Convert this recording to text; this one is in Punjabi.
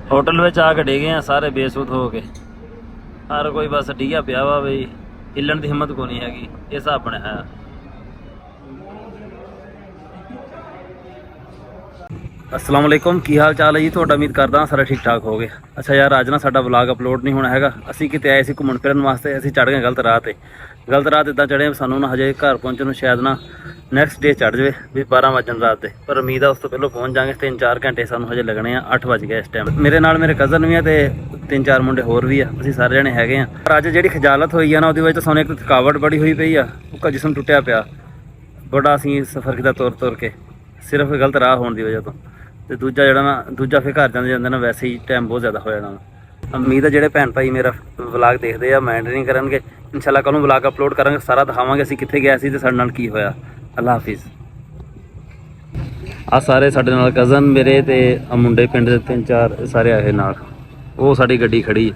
होटल में आके डिगे हैं सारे बेसुध हो के। हर कोई बस डिगा पिया वा बई हिलन की हिम्मत को नहीं हैगी। इस हिसाब बनया है। अस्सलाम वालेकुम, की हाल चाल है जी ਤੁਹਾਡਾ? उम्मीद करदा सारे ठीक ठाक हो गए। अच्छा यार, अज ना साडा व्लॉग अपलोड नहीं होना हैगा। ਅਸੀਂ ਕਿਤੇ ਆਏ ਸੀ ਘੁੰਮਣ ਫਿਰਨ ਵਾਸਤੇ, ਅਸੀਂ ਚੜ੍ਹ ਗਏ ਗਲਤ ਰਾਹ ਤੇ। ਗਲਤ ਰਾਹ ਇੱਦਾਂ ਚੜ੍ਹੇ ਸਾਨੂੰ ਨਾ ਹਜੇ ਘਰ ਪਹੁੰਚਣ ਨੂੰ ਸ਼ਾਇਦ ਨਾ ਨੈਕਸਟ ਡੇ ਚੜ੍ਹ ਜਾਵੇ ਵੀ 12 ਵਜਣ ਰਾਤ ਦੇ, ਪਰ ਉਮੀਦ ਆ ਉਸ ਤੋਂ ਪਹਿਲਾਂ ਪਹੁੰਚ ਜਾਵਾਂਗੇ। 3-4 ਘੰਟੇ ਸਾਨੂੰ ਹਜੇ ਲੱਗਣੇ ਆ। 8 ਵਜ ਗਏ ਇਸ ਟਾਈਮ। ਮੇਰੇ ਨਾਲ ਮੇਰੇ ਕਜ਼ਨ ਵੀ ਆ ਤੇ 3-4 ਮੁੰਡੇ ਹੋਰ ਵੀ ਆ। ਅਸੀਂ ਸਾਰੇ ਜਣੇ ਹੈਗੇ ਆ। ਪਰ ਅੱਜ ਜਿਹੜੀ ਖਜਾਲਤ ਹੋਈ ਆ ਨਾ, ਉਹਦੀ ਵਜ੍ਹਾ ਤੋਂ ਸਾਨੂੰ ਇੱਕ ਥਕਾਵਟ ਬੜੀ ਹੋਈ ਪਈ ਆ। ਉੱਕਾ ਜਿਸਮ ਟੁੱਟਿਆ ਪਿਆ ਬੜਾ। ਅਸੀਂ ਸਫ਼ਰ ਕੀਤਾ ਤੁਰ ਕੇ, ਸਿਰਫ ਗਲਤ ਰਾਹ ਹੋਣ ਦੀ ਵਜ੍ਹਾ ਤੋਂ। ਤੇ ਦੂਜਾ ਜਿਹੜਾ ਨਾ ਦੂਜਾ ਫਿਰ ਘਰ ਜਾਂਦੇ ਨਾ ਵੈਸੇ ਹੀ ਟਾਈਮ ਬਹੁਤ ਜ਼ਿਆਦਾ ਹੋ ਜਾਣਾ। ਉਮੀਦ ਹੈ ਜਿਹੜੇ ਭੈਣ ਭਾਈ ਮੇਰਾ ਵਲੌਗ ਦੇਖਦੇ ਆ ਮਾਈਂਡ ਨਹੀਂ ਕਰਨਗੇ। ਇਨਸ਼ਾਅੱਲਾ ਕੱਲ੍ਹ ਨੂੰ ਵਲੌਗ ਅਪਲੋਡ ਕਰਾਂਗੇ, ਸਾਰਾ ਦਿਖਾਵਾਂਗੇ ਅਸੀਂ ਕਿੱਥੇ ਗਏ ਸੀ ਤੇ ਸਾਡੇ ਨਾਲ ਕੀ ਹੋਇਆ। ਅੱਲਾ ਹਾਫਿਜ਼। ਆ ਸਾਰੇ ਸਾਡੇ ਨਾਲ ਕਜ਼ਨ ਮੇਰੇ ਤੇ ਮੁੰਡੇ ਪਿੰਡ ਦੇ 3-4 ਸਾਰੇ ਆਏ ਨਾਲ। ਉਹ ਸਾਡੀ ਗੱਡੀ ਖੜੀ